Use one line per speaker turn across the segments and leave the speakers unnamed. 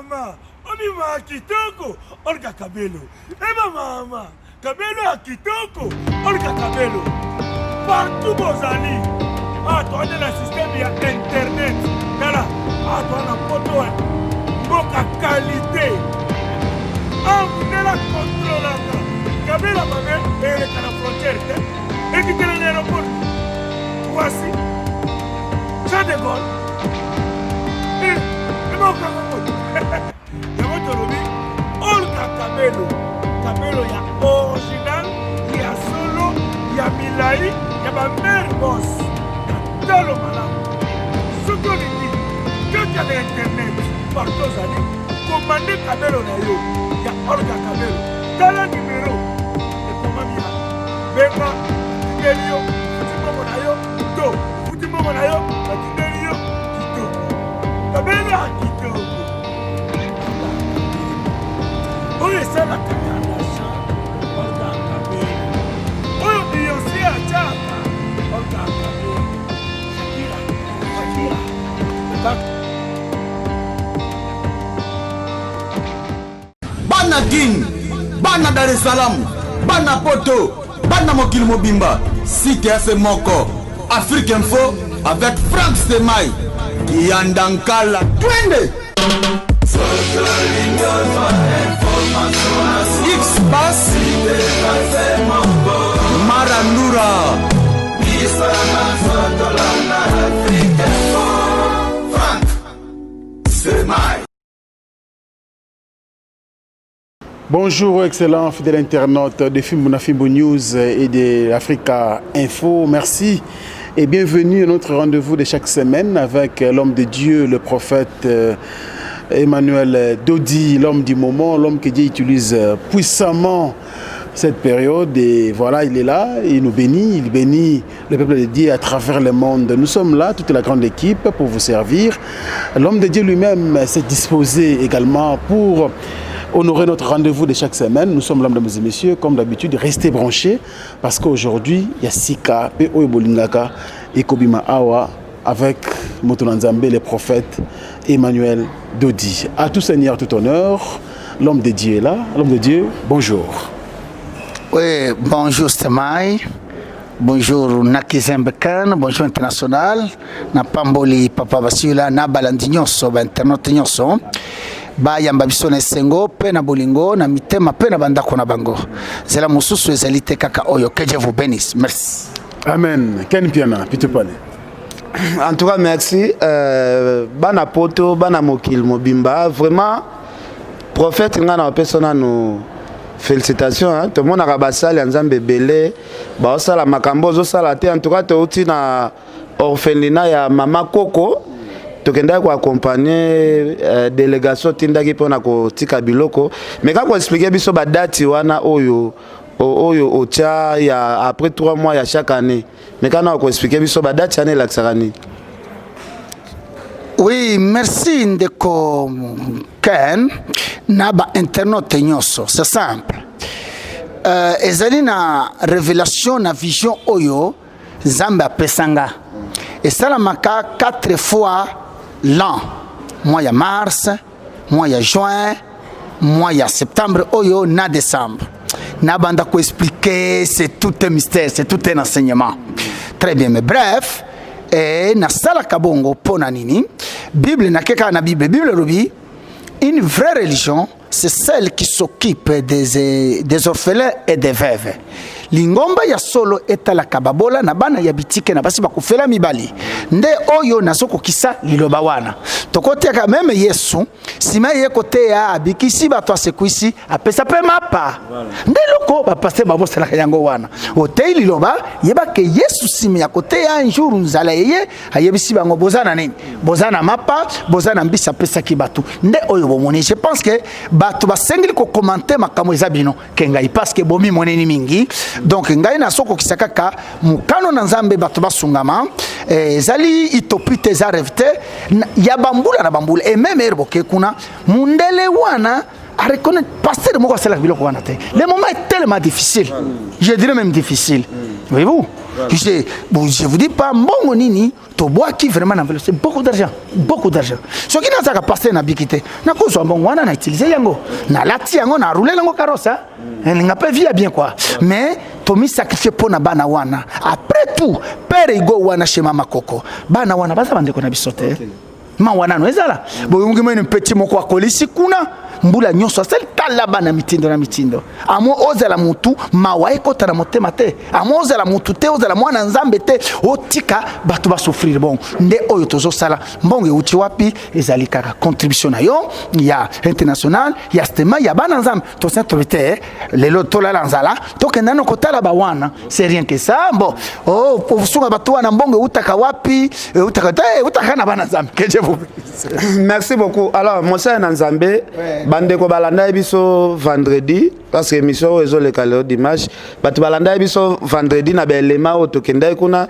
mama, omima kitoko, orga kabelo. Eba mama, kabelo a kitoko, orga kabelo. Partout bozali. Ah, toi on est le système il y a internet. Voilà. Ah, toi on a photo. Boka qualité. Ah, vous êtes la contrôle. Kabelo a mamé, et elle est à la frontière. Et qui est l'aéroport. Voici. Ça décolle. Olga Kabelo. Kabelo ya original, ya solo, ya milai, ya ba mère boss. Talo malamu. Surtout les dit, quand il y a l'internet, partout zali, commandez Kabelo na yo, ya Olga Kabelo. Dans le numéro, et comment bien, Bema, Tidelio, Futimomo na yo, Do, Futimomo na yo, Tidelio, Kito. Kabelo a Kito. Oye, c'est la Kayana, Olga Kabelo. Oye, Beyoncé a Chaka, Olga Kabelo. Shakira.
Bana King, Bana Dar es Salaam, Bana Poto, Bana Mokil Mobimba, Site Ase Moko, Afrique Info avec Franck Stemai, Kiandankala, Twende. X-Bass, Marandura, Franck Stemai.
Bonjour, excellents fidèles internautes de Fimbo News et de Africa Info. Merci et bienvenue à notre rendez-vous de chaque semaine avec l'homme de Dieu, le prophète Emmanuel Dodi, l'homme du moment, l'homme que Dieu utilise puissamment cette période. Et voilà, il est là, il nous bénit, il bénit le peuple de Dieu à travers le monde. Nous sommes là, toute la grande équipe, pour vous servir. L'homme de Dieu lui-même s'est disposé également pour honorer notre rendez-vous de chaque semaine. Nous sommes là, mesdames et messieurs, comme d'habitude, restez branchés parce qu'aujourd'hui, il y a Sika, P.O. Bolingaka et Kobima Awa avec Motonanzambe, le prophète Emmanuel Dodi. À tout seigneur, tout honneur, l'homme de Dieu est là. L'homme de Dieu, bonjour.
Oui, bonjour Stemai. Bonjour Nakizembekan, bonjour international. Na Pamboli Papa Basila, na Balandinyoso, internaute nyoso. Bayamba biso na esengo pe na bolingo na mitema pe na bandako na bango zela mususu ezali te kaka oyo que Dieu vous bénisse. Merci.
Amen. Ken Piana, Pitupane.
En tout cas, merci. Bana poto, bana mokil mobimba. Vraiment, prophète ngana persona nous félicitations. Hein? Tout le monde a rabassé les nzambe belé. Ba osala makambo zo sala te. En tout cas, to uti na orphelinat ya mama Koko. Tokenda ko accompagner délégation tindaki pona ko tika biloko mais quand on expliquer biso ba date wana oyo ocha ya après 3 mois ya chaque année mais quand on expliquer biso ba date année laksarani.
Oui, merci ndeko Ken na ba internaute nyoso, c'est simple. Ezali na révélation na vision oyo Zamba pesanga et ça la maka 4 fois l'an, mois ya mars, mois ya juin, mois ya septembre, oyo na décembre. Na banda ko expliquer, c'est tout un mystère, c'est tout un enseignement. Très bien, mais bref, na sala kabongo pona nini, Bible na keka na Bible, Bible rubi, une vraie religion, c'est celle qui s'occupe des orphelins et des veuves. Lingomba ya solo etala kababola na bana ya bitike na basi bakufela mibali nde oyo nasoko kisa liloba wana tokote ka meme Yesu sima ye kote ya abikisi bato asekuisi apesa pe mapa nde loko ba pasteur babosela yango wana ote liloba yeba ke Yesu sima ya kote ya njuru nzala yeye ayebisi bango bozana nini bozana mapa bozana mbisa pesa ki batu nde oyo bomoni. Je pense que bato basengeli ko commenter makambo ezabino kengai parce que bomi moneni mingi. Donc ngai na soko kisakaka mukano na nzambe bato basungama zali itopite za revte ya bambula na bambula et même erboke kuna mundele wana a reconnaître pasteur de moko sala biloko wana te. Le moment est tellement difficile. Je dirais même difficile. Voyez-vous? Je vous dis pas, bon, nini, to bois qui vraiment en vélo, c'est beaucoup d'argent. Beaucoup d'argent. Ce qui n'a pas passé na bikité. Na cause bon, on a utilisé yango. Na lati yango, na roulé yango carrosse. Elle n'a pas vu bien quoi. Mais, Tomi sacrifié pour na bana wana. Après tout, père ego wana chez mama koko. Bana wana, basa bande kona bisote. Ma wana no ezala. Bo yungi mo une petit moko akolisi kuna. Mbula nyonso sel talaba na mitindo na mitindo. Amo ozela mutu mawa ekota na motema te. Amo ozela mutu te ozela mwana nzambe te. Otika batu ba souffrir bon. Nde oyo tozo sala mbonge uti wapi ezali kaka contribution na yo ya international ya stema ya bana nzambe to saint-trinité lelo tola lanzala to kendano kotala ba wana c'est rien que ça bon oh pour sunga batu wana mbonge utaka wapi utaka na bana nzambe que je vous
merci beaucoup. Alors Monseigneur Nzambe bandeko balanda biso vendredi parce que émission ezo le calendrier dimanche batu balanda biso vendredi na belema otokenda kuna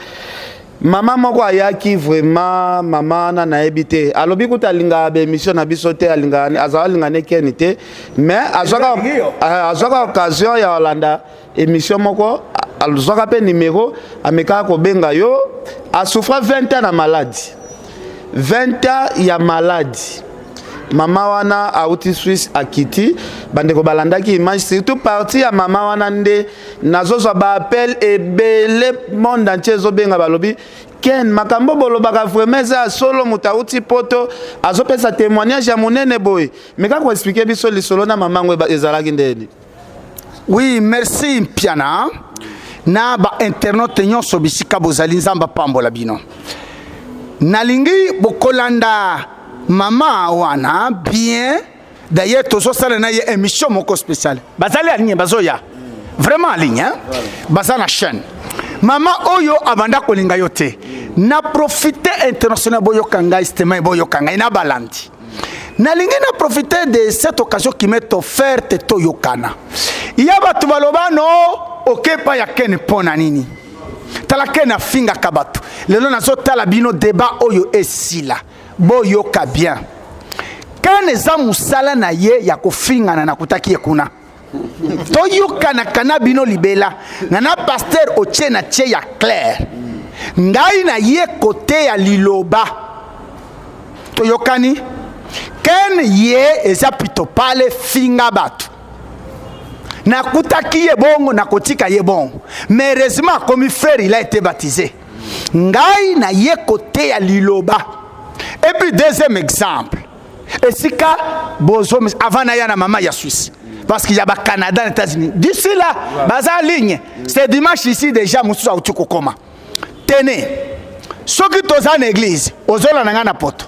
mama moko ayaki vraiment mama na ebité alobi kuta linga be émission na biso te alinga azalinga ne kenité mais azwaka occasion ya Hollanda émission moko azwaka pe numéro ameka ko benga yo a souffert 20 ans na maladie 20 ans ya maladie. Mama wana auti Suisse akiti bandeko balandaki image surtout partie ya mama wana nde nazozo ba appel ebele monde entier zo benga balobi ken makambo bolobaka vraiment za solo mutauti poto azopesa témoignage ya monene boy mais kako expliquer biso lisolo na mama ngwe ezalaki ndeni.
Oui, merci Piana. Na ba internet nyonso bisika bozali nzamba pambola bino. Nalingi bokolanda Maman wana bien d'ailleurs tozo sala na ye émission moko spéciale bazali aligné bazoya vraiment aligné hein baza na chaîne maman oyo abanda kolinga yote na profiter international boyo kanga istema boyo kanga ina balandi na lingi na profiter de cette occasion qui m'est offerte to yokana iya batu baloba no okepa ya ken pona nini tala ken afinga kabatu lelo nazo tala bino débat oyo esila boyoka bien quand eza musala na ye ya kofingana na kutaki ekuna toyoka na kanabino libela na pasteur otie na tie ya clair ngai na ye kote ya liloba toyokani ken ye eza pito pale finga batu na kutaki ye bongo na kotika ye bongo mais heureusement comme frère il a été baptisé ngai na ye kote ya liloba. Et puis deuxième exemple, et si ka bozo avant naya na maman ya Suisse parce qu'il y a ba Canada et États-Unis. D'ici là, baza ligne, c'est dimanche ici déjà musu auti kokoma. Tenez, ceux qui toza en église, ozola na ngana poto.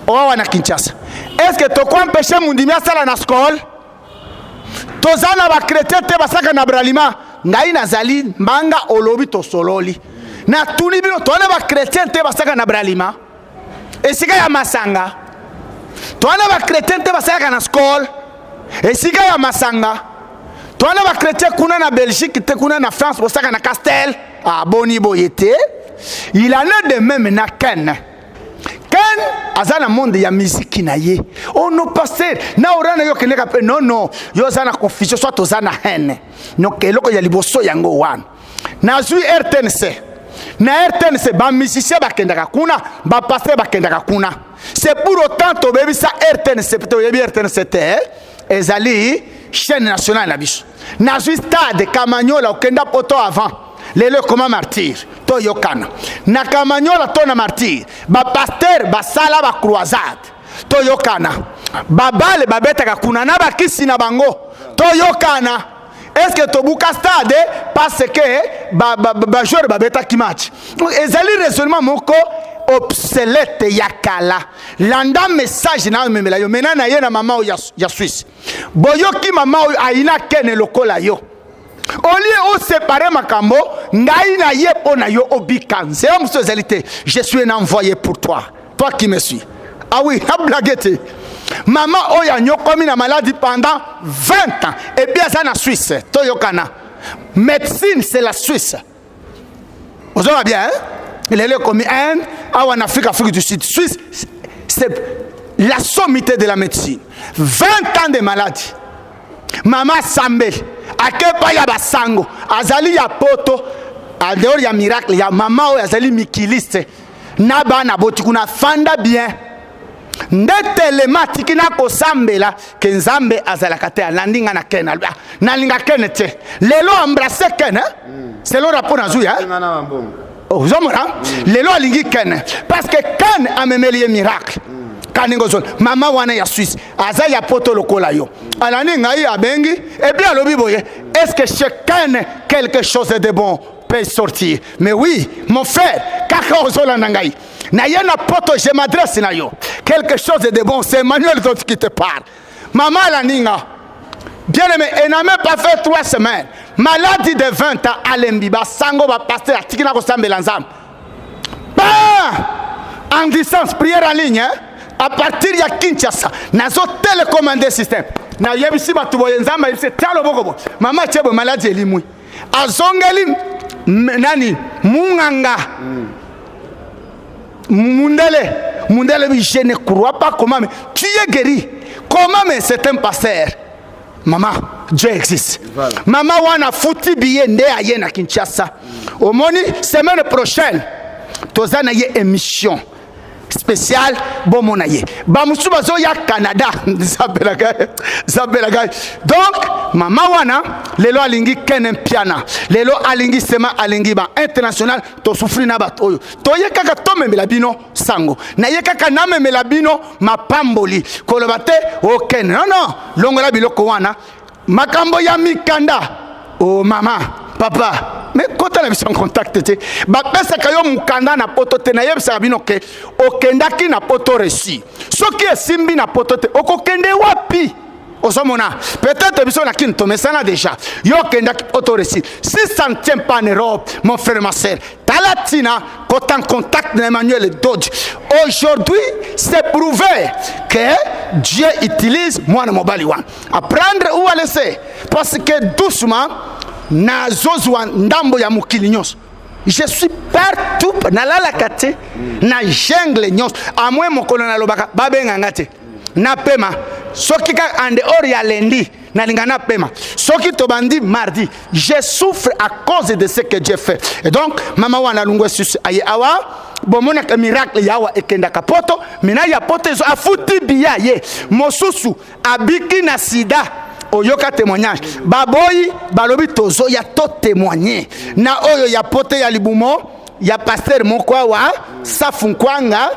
Owa na Kinshasa. Est-ce que to ko empêcher mundimi asala na skol? Toza na ba chrétien te basaka na bralima, ngai nazali mbanga olobi to sololi. Na tuni bino to na ba chrétien te basaka na bralima. Esika ya masanga toana ba chrétien te basaka na skol esika ya masanga toana ba chrétien kuna na Belgique te kuna na France basaka na Castel a boni boyete il en a de même na Ken azana monde ya musique na ye oh no pasteur na orana yo keleka pe non yo zana confusion soit tozana haine no keloko ya liboso yango wan na zui RTNC na RTNC ba musicien bakendaka kuna ba pasteur bakendaka kuna c'est pour autant to bebi sa RTNC to yebi RTNC te ezali chaîne nationale na biso na stade Kamanyola okenda poto avant lelo comme martyr to yokana na Kamanyola to na martyr ba pasteur ba sala ba croisade to yokana ba bale ba betaka kuna na ba kisi na bango to yokana. Est-ce que Tobuka stade parce que ba joueur ba beta ki match ezali raisonnement moko obsolète yakala landa message na memela yo mena na ye na mama ya Suisse boyoki mama aina kene lokola yo oli o séparer makambo ngai na ye pona yo obikanze o msozalité je suis un envoyé pour toi qui me suis ah oui ha blaguette. Maman oya nyokomi na maladie pendant 20 ans et bien ça na Suisse toyokana médecine c'est la Suisse vous voyez bien hein? Il est comme en Afrique du Sud Suisse c'est la sommité de la médecine 20 ans de maladie maman Sambel akepa ya basango azali ya poto en dehors ya miracle ya mama oyo azali mikiliste na bana boti kuna fanda bien ndetelema tiki na kosambela ke nzambe azalaka te alandi nga na kene nalinga kene te lelo embrasse kene selon rapport na zuya ozomona lelo alingi kene parce que kene amemeli ye miracle kaningo zone mama wana ya Suisse aza ya poto lokola yo alani ngai abengi et bien alobi boye est-ce que chacun quelque chose de bon peut sortir? Mais oui mon frère kaka ozola nangai na yena poto je m'adresse na yo quelque chose de bon, c'est Emmanuel qui te parle. Maman la ninga bien aimé, elle n'a même pas fait 3 semaines. Maladie de 20 ans à l'embiba sango va passer à tikina ko sambelanzam. En distance prière en ligne hein? À partir ya Kinshasa nazo télécommander système na yebisi batu boyenzamba yebisi talo boko mama chebo maladie elimui azongeli nani munganga Mundele je ne crois pas comment mais tu es guéri comment mais c'est un pasteur maman Dieu existe voilà. Maman wana futi biye nde aye na Kinshasa omoni semaine prochaine tozana ye émission spécial bomona ye bamusu bazo ya Canada zabelaga donc mama wana lelo alingi kenen piana lelo alingi sema alingi ba international to souffrir na bato oyo to ye kaka to memela bino sango na ye kaka na memela bino mapamboli koloba te o ken non longola biloko wana makambo ya mikanda o mama papa mais quand on a besoin de contacter ba pesa kayo mukanda na poto te na yebisa bino ke okendaki na poto reçu soki esimbi na poto te okokende wapi osomona peut-être biso na kinto mesana déjà yo kendaki poto reçu si ça ne tient pas en Europe mon frère ma sœur talatina quand en contact na Emmanuel Dodge aujourd'hui c'est prouvé que Dieu utilise moi na mobali wan apprendre ou à laisser parce que doucement na zozwa ndambo ya mukili nyonso je suis partout na la kate na jungle nyonso amwe mokolo na lobaka babenga ngate na pema soki ka ande ori ya lendi na lingana pema soki tobandi mardi je souffre à cause de ce que Dieu fait et donc mama wana lungwe sus aye awa bomona ka miracle yawa ekenda kapoto mina ya poto zo afuti biya ye mosusu abiki na sida oyoka témoignage baboyi balobi tozo ya to témoigner na oyo ya pote ya libumo ya pasteur mokwa wa safunkwanga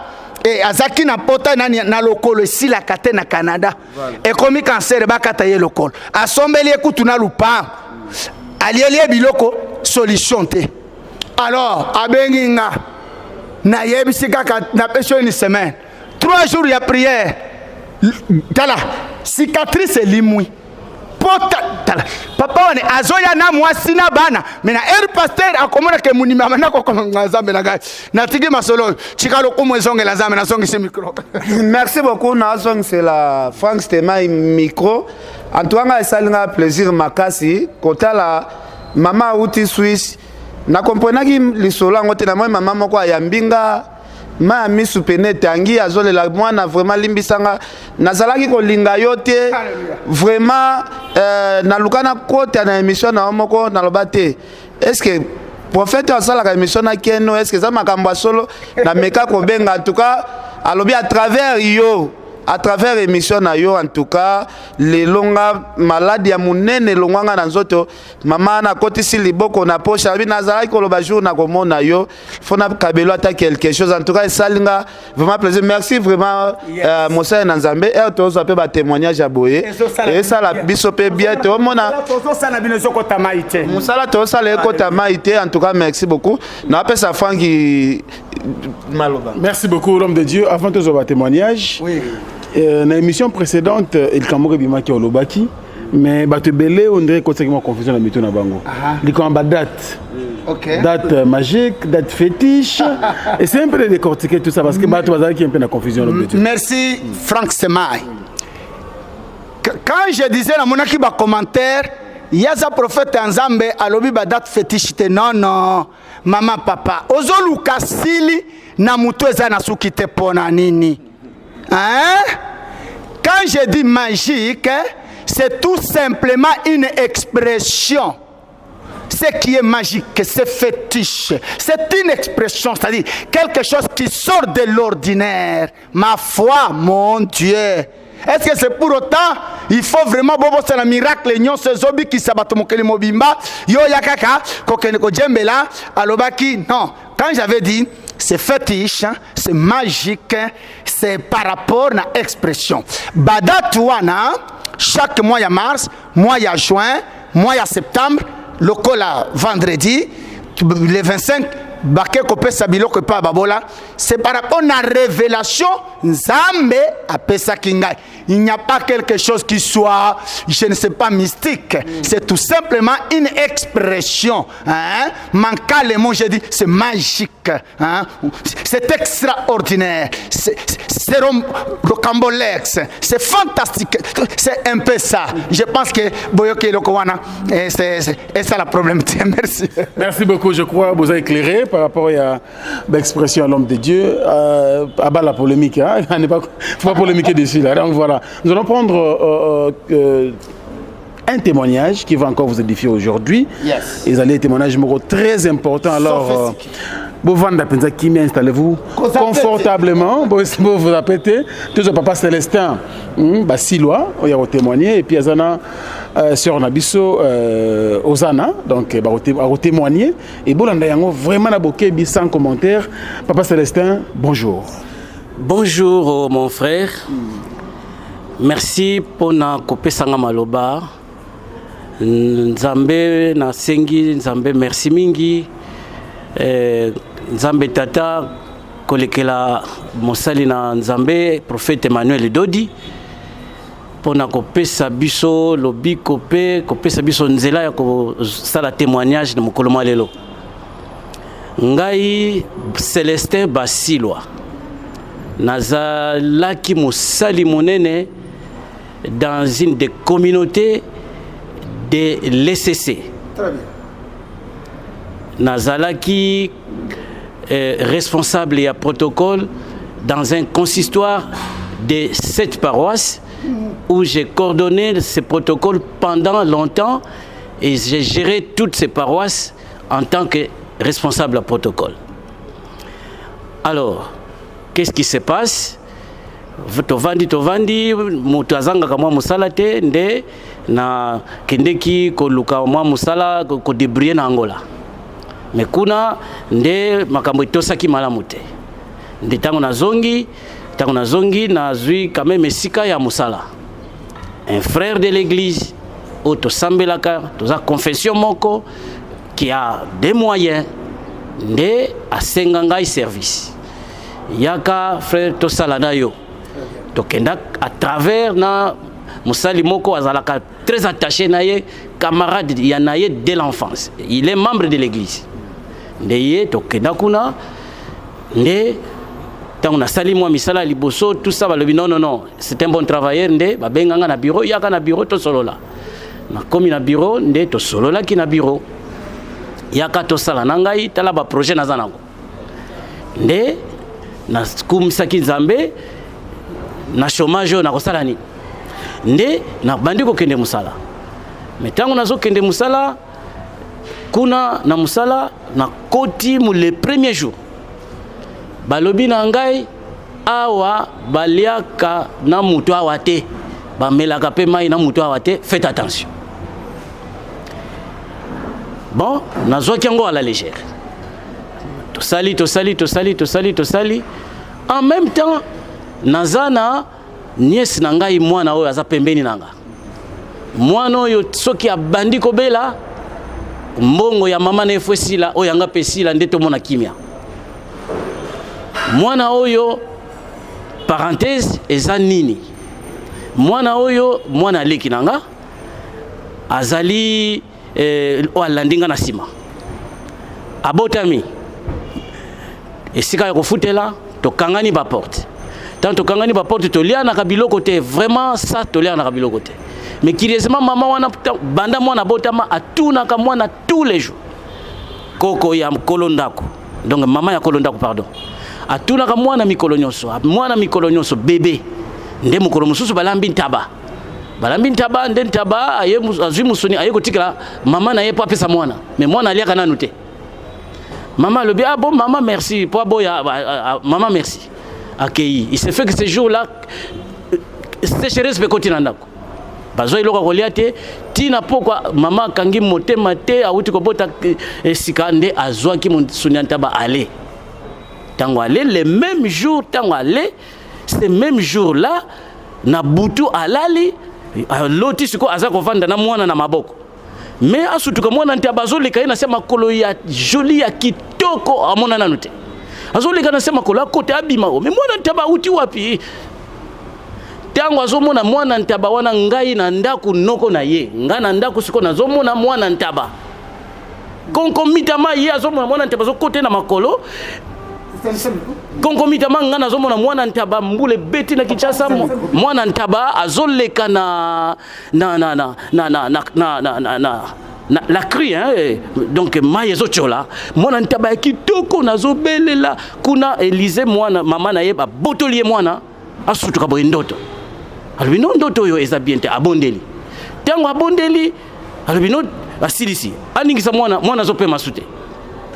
et azaki na pota na lokolo sila kate na Canada et komi cancer bakata ye lokolo asombeli ekutu na lupa alieli biloko solution te alors abengi nga na yebisi kaka na peso une semaine 3 jours ya prière tala cicatrice limui papa wane azoya na mwasi na bana mena pasteur akomona ke munima manako konga zambe na gai na tigi masolo chikalo kumwe zonge la zambe na zonge ce micro.
Merci beaucoup na zonge c'est la Frank Stema micro antoanga esalinga plaisir makasi kotala mama uti Swiss na komprenaki lisolo ngote na moi mama moko ayambinga ma misu pene tangi azolela mwana vraiment limbisanga nazalaki kolinga yote vraiment na lukana kote na émission na moko na lobate est-ce que prophète asala ka émission na keno est-ce que ça makambo solo na meka ko benga en tout cas alobi à travers yo à travers émission na yo en tout cas les longa malade ya munene longanga na nzoto mama na kotisi liboko na poche abi nazala ko loba jour na komona yo fona kabelo ata quelque chose en tout cas salinga vraiment plaisir merci vraiment Moussa Nzambe et to zo pe ba témoignage ya boye et ça la biso pe bien to mona
to ça na bino ko tamaite
Moussa to ça le ko tamaite en tout cas merci beaucoup na pe sa Franki Maloba.
Merci beaucoup l'homme de Dieu avant de zo témoignage. Oui. Dans l'émission précédente, il Kamore Bimaki Olobaki, mais Batebele, on dirait qu'on s'est confusion dans le métier na bango. Il y a une date. Okay. Date magique, date fétiche. Et c'est un peu de décortiquer tout ça parce que Batouazaki qui est un peu dans la confusion.
Merci Frank Semai. Quand je disais dans mon équipe commentaire, il y a un prophète Nzambe à l'obi date fétiche. Non, maman, papa. Ozoluka sili na mutu eza na suki te pona nini. Hein? Quand je dis magique, c'est tout simplement une expression ce qui est magique, c'est fétiche. C'est une expression, c'est-à-dire quelque chose qui sort de l'ordinaire. Ma foi, mon Dieu. Est-ce que c'est pour autant il faut vraiment bobo c'est un miracle nyon ce zobi qui sabato mokeli mobimba yo yakaka kokene ko djembela alobaki non. Quand j'avais dit c'est fétiche, c'est magique, c'est par rapport à l'expression. Badatuana, chaque mois il y a mars, mois il y a juin, mois il y a septembre, le cola vendredi, le 25, c'est par rapport à la révélation Nzambe à Pesa Kingai. Il n'y a pas quelque chose qui soit, je ne sais pas, mystique. C'est tout simplement une expression. Manca le mot, j'ai dit, c'est magique. C'est extraordinaire. C'est rocambolex. C'est fantastique. C'est un peu ça. Je pense que Boyoke Lokowana, c'est ça le problème. Merci.
Merci beaucoup. Je crois que vous avez éclairé par rapport à l'expression à l'homme de Dieu. À bas la polémique. Il ne faut pas polémiquer dessus. Là. Donc voilà. Nous allons prendre un témoignage qui va encore vous édifier aujourd'hui.
Yes.
Et un témoignage très important. Alors, installez-vous confortablement. Vous vous appelez. Tout le papa Célestin, Silois, il y a témoigné. Et puis il y a Sœur Nabiso, Osana, donc il va témoigner. Et vraiment sans commentaire. Papa Célestin, bonjour.
Bonjour mon frère. Merci pour na kopesanga maloba. Nzambe na sengi, Nzambe merci mingi. Nzambe tata kolekela mosali na Nzambe prophète Emmanuel Dodi. Pour na kopesa biso lobi kopesa biso nzela ya ko sala témoignage de mokolo malelo. Ngai Célestin Basilwa. Nazalaki mosali monene dans une des communautés de l'ECC.
Très bien.
Nazalaki responsable et à protocole dans un consistoire de 7 paroisses où j'ai coordonné ces protocoles pendant longtemps et j'ai géré toutes ces paroisses en tant que responsable à protocole. Alors, qu'est-ce qui se passe? Tovandi mutazanga kama musala te nde na kendeki koluka mwa musala ko débrouiller na Angola. Mais kuna nde makambo itosaki malamu te. Nde tango na zongi na zui quand même esika ya musala. Un frère de l'église auto sambelaka toza confession moko qui a des moyens nde asenga ngai service. Yaka frère tosala na yo. Donc à travers na musali moko azalaka très attaché na ye camarade yanaye dès l'enfance. Il est membre de l'église. Ndeye tokenda kuna nde tant on a sali moi misala liboso tout ça va le non c'est un bon travailleur nde ba benganga na bureau yaka na bureau to solo la. Na komi na bureau nde to solo la ki na bureau. Yaka to sala na ngai tala ba projet na zanango. Nde na kumisaki Nzambe na chômage na kosala ni nde na bandi ko kende musala mais tango nazo kende musala kuna na musala na koti mu le premier jour balobi na ngai awa baliaka na mutu awa te bamelaka pe mai na mutu awa te, faites attention. Bon, nazo kiango à la légère. Tosali. En même temps, nazana nièce nangai mwana oyo aza pembeni nanga. Mwana oyo soki abandi kobela mbongo ya mama na efwesila oyo anga pesila ndeto mona kimia. Mwana oyo parenthèse eza nini? Mwana oyo mwana leki nanga azali oalandinga na sima. Abotami esika ya kofutela tokangani ba porte. Tant tokangani ba porte tolia na kabilo côté vraiment ça tolia na kabilo côté. Mais curieusement maman wana banda mwana botama atuna ka mwana tous les jours. Koko ya kolondako. Donc maman ya kolondako pardon. Atuna ka mwana mikolo nyonso bébé. Nde mukolo mususu balambi ntaba. balambi ntaba nde ntaba aye azwi musuni aye kotikala mama na ye po apesa mwana mais mwana aliaka nanu te maman le bien bon maman merci po boya maman merci accueilli il se fait que ce jour là sécheresse pe kotina ndako bazo iloka kolia te tina pokwa mama kangi motema te awuti kobota esika nde azwaki musuni ntaba aller tango aller le même jour tango aller ce même jour là na butu alali loti siko aza kovanda na mwana na maboko mais asutuka mwana ntaba azoleka ye na sema makolo ya joli ya kitoko amona nanu te azoleka na sema makolo akote abima mais mwana ntaba uti wapi tango azomona mwana ntaba wana ngai na ndaku noko na ye nga na ndaku siko nazomona mwana ntaba konkomitama ye azomona mwana ntaba azokote na makolo konkomitama nga nazomona mwana ntaba mbule beti na Kinshasa mwana ntaba azoleka na la cri hein donc maye zochola mwana ntaba ya kitoko nazobelela kuna Elize mwana mama na ye ba botolie mwana asutuka boye ndoto alobino ndoto oyo eza bien te abondeli tango abondeli alobino asilisi aningisa mwana azopema sute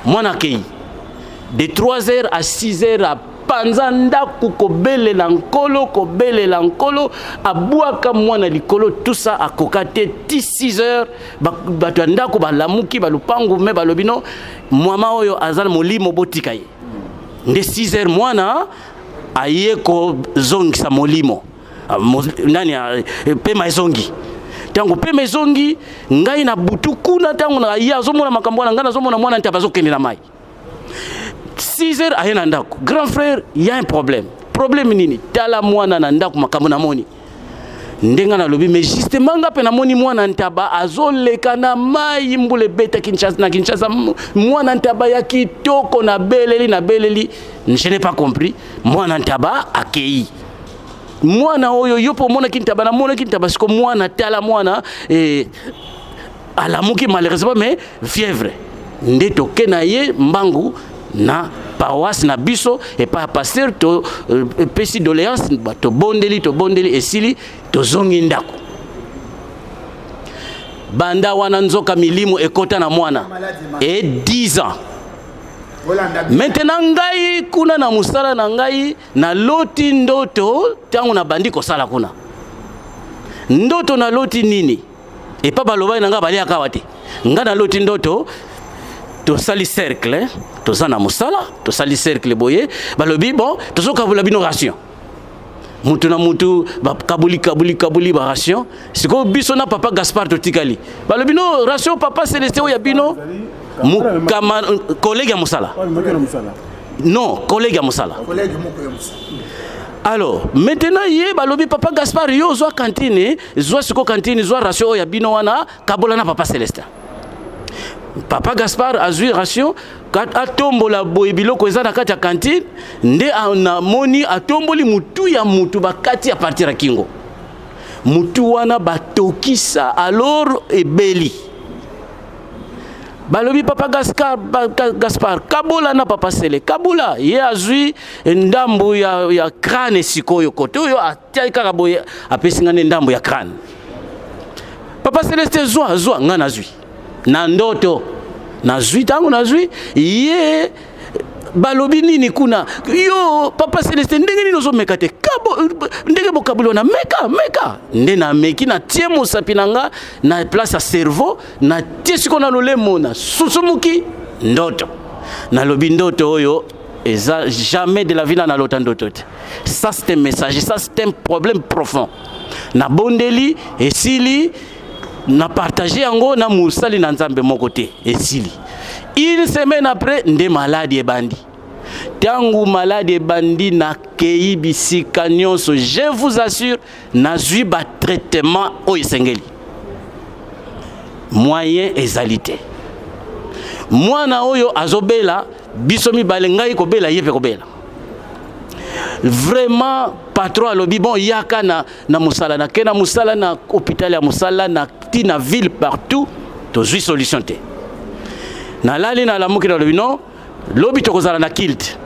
mwana akei de 3h à 6h à panza ndaku kobelela nkolo abwaka mwana likolo tout ça akokate 6h bato ndaku balamuki balupangu me balobino mwama oyo azala molimo botika ye nde 6h mwana aye ko zongisa molimo nani pema ezongi tango pema ezongi ngai na butu kuna tango na ya azomona makambo na ngana azomona mwana ntaba azokende na mai 6h ayena ndako grand frère il y a un problème nini tala mwana na ndako makambo na moni ndenga na lobi mais justement nga pe na moni mwana ntaba azoleka na mai mbule beta Kinshasa mwana ntaba ya kitoko na beleli je n'ai pas compris mwana ntaba akei mwana oyo yopo mona kintaba na mona kintaba siko mwana tala mwana alamuki malheureusement mais fièvre nde toke na ye mbangu na paroisse na biso et pas pasteur to pesi doléance to bondeli esili to zongi ndako banda wana nzoka milimo ekota na mwana et 10 ans maintenant ngai kuna na musala na ngai na loti ndoto tangu na bandi kosala kuna ndoto na loti nini et pas baloba na nga bali akawate nga na loti ndoto to sali cercle to sana musala to sali cercle boye balobi bon to soka bula bino ration mutu na mutu ba kabuli ba ration siko biso na papa Gaspard to tikali balobi no ration papa Célestin ya bino kama collègue ya musala non collègue ya musala alors maintenant ye balobi papa Gaspard yo zo cantine zo siko cantine zo ration ya bino wana kabola na papa Célestin papa Gaspard azui ration atombola boye biloko eza na kati ya cantine nde na moni atomboli mutu ya mutu bakati a partir ya kingo mutu wana batokisa alors ebeli balobi papa Gaspard kabola na papa Sele kabola ye azui ndambo ya crâne sikoyo kote oyo atia kaka boye apesinga ne ndambo ya crâne papa Celestin zwa nga nazui na ndoto nazui tangu nazui ye balobi nini kuna yo papa Celestin ndenge nini ozomeka te ndenge bokabuli na meka nde na meki na tie mosapi nanga na place ya cerveau na tie siko na lolemo na susumuki ndoto nalobi ndoto oyo eza jamais de la vie na lota ndoto te ça c'est un message ça c'est un problème profond na bondeli esili na partager yango na musali na nzambe moko te esili une semaine après nde maladi ebandi tangu maladi ebandi na kei bisika nyonso je vous assure nazwi ba traitement oyo esengeli moyen ezali te mwana oyo azobela biso mibale ngai kobela ye pe kobela vraiment patron alobi bon yaka na musala na kena musala na hôpital ya musala na tina ville partout tozwi solution te na lali na lamuki na lobi non lobi tokozala na kilt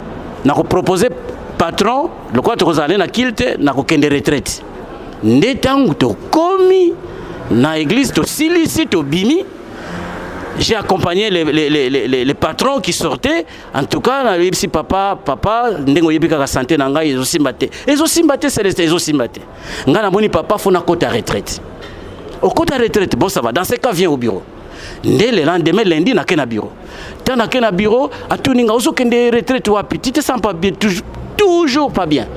na ko proposer patron lokola tokozala na kilt na ko kende retraite nde tangu tokomi na église tosilisi tobimi. J'ai accompagné les patrons qui sortaient. En tout cas, si papa, ndengo yebi kaka santé nanga ezo simbate. Ezo simbate céleste ezo simbate. Ngana moni papa fona kota retraite. Au kota retraite, bon ça va. Dans ce cas, viens au bureau. Ndé le lendemain lundi na kena bureau. Tant na kena bureau, atuninga ozo kende retraite wapi. Tu te sens pas bien, toujours pas bien.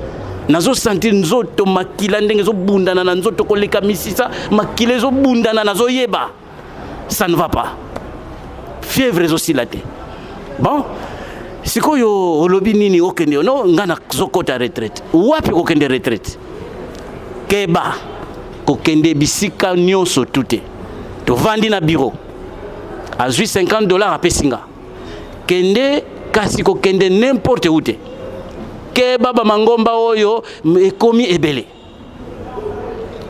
Nazo sentir nzoto makila ndenge zo bundana na nzoto koleka misisa makile zo bundana nazo yeba. Ça ne va pas. Fièvre aussi là. Bon, c'est quoi yo lobby nini okende no ngana zokota retraite. Wapi kokende retraite? Keba kokende bisika nyonso tuté. To vandi na bureau. Azui $50 à pesinga. Kende kasi kokende n'importe où te. Keba ba mangomba oyo ekomi ebele.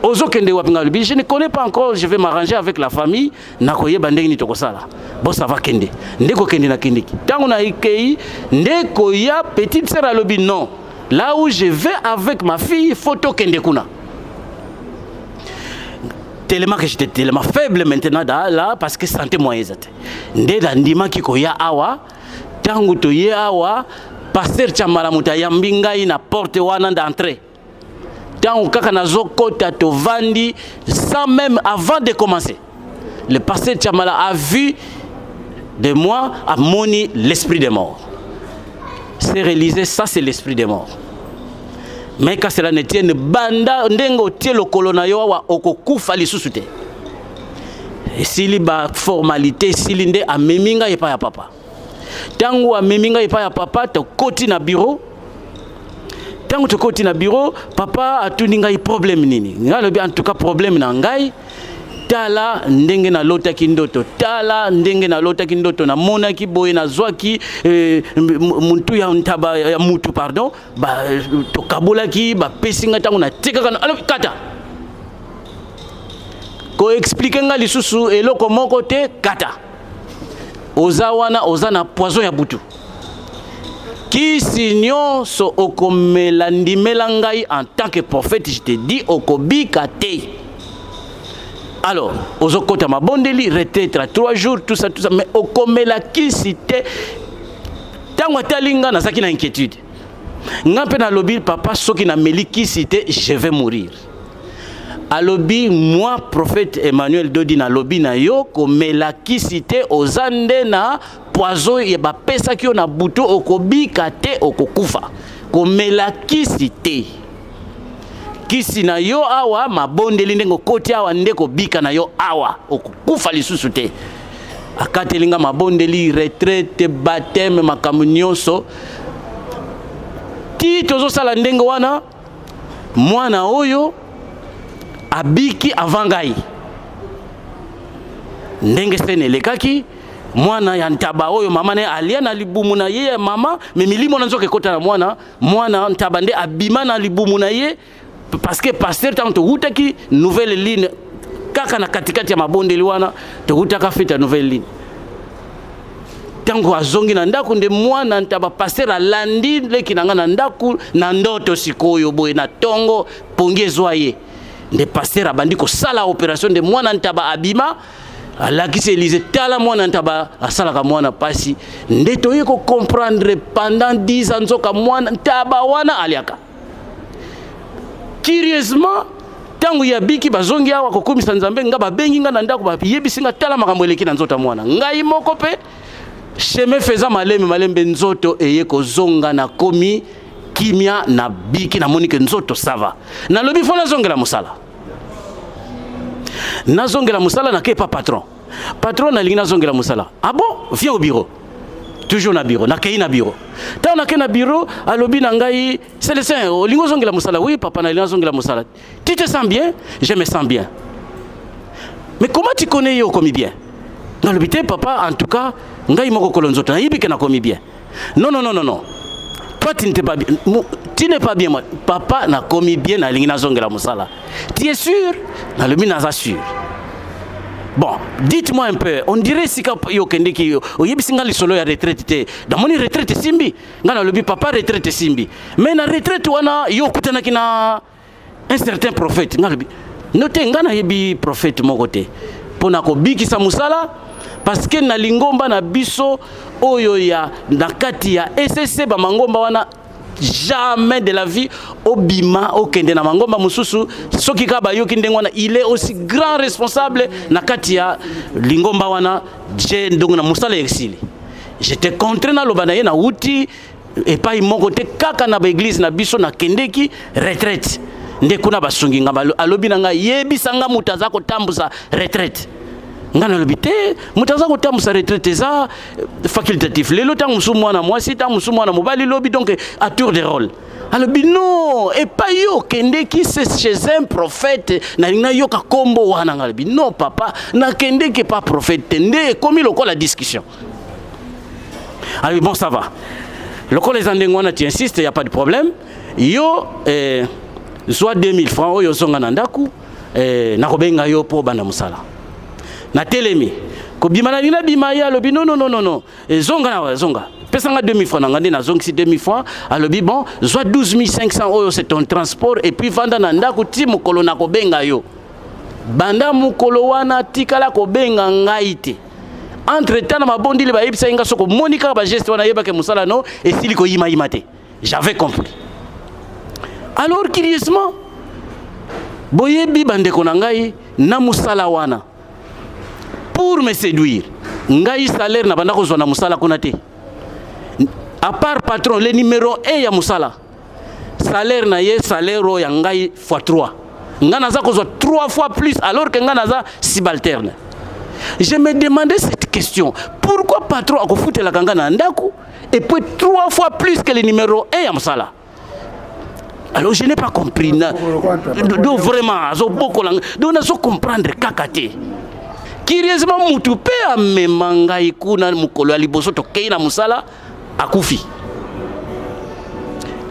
Je ne connais pas encore, je vais m'arranger avec la famille. Nakoye bandeng ni tokosala. Bon ça va kende. Ndeko kende na kendeki. Tango na ikei, ndeko ya petite sœur à lobi non. Là où je vais avec ma fille, photo kende kuna. Tellement que j'étais tellement faible maintenant là parce que santé moyen zate. Ndeda ndima kiko ya awa, tango to ye awa, pasteur Chamala mutaya mbinga ina porte wana d'entrée. Tant que Kanazokota to vandi, sans même avant de commencer, le pasteur Chamala a vu de moi, a moni l'esprit des morts. C'est réalisé, ça c'est l'esprit des morts. Mais quand cela ne tient, banda ndengo tie le colonayo wa okokufa lisusuté. Et s'il y a formalité, s'il y a meminga et pas ya papa. Tango a meminga et pas ya papa, to koti na bureau. Tant que tu na bureau, papa a tout n'ingai problème nini. En tout cas problème n'angai. Tala ndenge na lota kindoto. Tala ndenge na lota kindoto na mona ki boye na zwaki muntu ya ntaba ya mutu pardon. Ba to kabola ki ba pesinga tango na teka kana alors kata. Ko expliquer nga lisusu eloko moko te kata. Ozawana ozana poison ya butu. Qui signons so okomelandimelangai en tant que prophète, je te dis okobi kate. Alors, ozokota mabondeli retraite à 3 jours tout ça mais okomela qui cité tango talinga na saki na inquiétude. Ngape na lobi papa soki na meli qui cité je vais mourir. A lobby, moi, prophète Emmanuel Dodi na lobby na yo, komela qui cité aux ande na poison et ba pesa ki na buto okobi kate okokufa. Komela qui cité. Kisi na yo awa mabondeli ndengo koti awa ndeko bika na yo awa okukufa lisusu te. Akatelinga mabondeli retraite baptême makambo nyonso. Ti tozo sala ndengo wana mwana oyo abiki avant ngai. Ndenge sene lekaki mwana ya ntaba oyo mama ne alia na libumu na ye mama me milimo na nzoke kota na mwana ntaba nde abima na libumu na ye parce que pasteur tanto hutaki nouvelle ligne kaka na katikati ya mabondeli wana to hutaka fita nouvelle ligne tango azongi na ndaku nde mwana ntaba pasteur alandi leki nanga na ndaku na ndoto sikoyo boye na tongo pongezwa ye nde pasteur abandi ko sala opération de mwana ntaba abima alakisi Élise tala mwana ntaba asalaka mwana pasi nde toye ko comprendre pendant 10 ans nzoka mwana ntaba wana aliaka. Curieusement, tangu ya biki bazongi awa kokomisa nzambe nga babengi nga na ndako ba yebisinga tala makambo eleki na nzota mwana ngai moko pe chemin faisant malembe nzoto eye kozonga na komi kimia na biki na monike nzoto sava na lobi fona zongela musala na kepa patron na lingi na zongela musala ah bon viens au bureau toujours na bureau na kei na bureau tant na kei na bureau alobi na ngai c'est le saint olingo zongela musala oui papa na lingi zongela musala tu te sens bien je me sens bien mais comment tu connais yo comme bien na lobi te papa en tout cas ngai moko kolonzota na yibike na komi bien non toi tu n'es pas bien tu n'es pas bien moi papa na komi bien na lingi na zongela musala tu es sûr na lobi na sûr. Bon, dites-moi un peu, on dirait si yo kende ki yo yebisinga lisolo ya retraite te. Da moni retraite simbi. Ngana lobi papa retraite simbi. Mais na retraite wana yo kutana kina un certain prophète noté ngana yebi prophète mon côté pour na ko bikisa musala parce que na lingomba na biso oyo ya na kati ya SSC ba mangomba wana jamais de la vie obima okende na mangomba mususu soki ka bayoki ndengo wana il est aussi grand responsable na kati ya lingomba wana je ndongo na musala exili j'étais contre na lobana ye na uti et pas mon côté kaka na ba église na biso na kendeki retraite nde kuna basungi nga alobi na nga yebisanga mutaza ko tambusa retraite ngana lobi te mutaza ko tambusa retraite za facultatif lelo tangu musumwa na mwasi tangu musumwa na mobali lobi donc à tour de rôle alobi non et pas yo kendeki c'est chez un prophète na yoka kombo wana ngalobi non papa na kendeki pas prophète nde comme lokola discussion. Alors bon ça va lokola les andengwana tu insistes il y a pas de problème yo soit 2000 francs oyo zonga na ndaku na kobenga yo po banda musala na telemi ko bimana dina bimaya lobi non zonga pesanga 2000 francs ngande na zongi 2000 francs alobi bon soit 12500 oyo c'est ton transport et puis vanda na ndaku ti mukolo na kobenga yo banda mukolo wana tikala kobenga ngaite entre temps na mabondi le ba yebisa inga soko monika ba geste wana yeba ke musala no et sili ko yima te j'avais compris. Alors curieusement boyebi bandeko na ngai na musala wana pour me séduire ngai salaire na banda kozwa na musala kuna te à part patron le numéro 1 ya musala salaire na ye salaire ya ngai x3 ngana za kozwa 3 fois plus alors que ngana za subalterne. Je me demandais cette question, pourquoi patron a foutu la kanga na ndaku et puis 3 fois plus que le numéro 1 ya musala. Alors je n'ai pas compris. Donc vraiment, donc on comprendre kakate. Curieusement, mutupe a memanga ikuna mukolo aliboso tokei na musala akufi.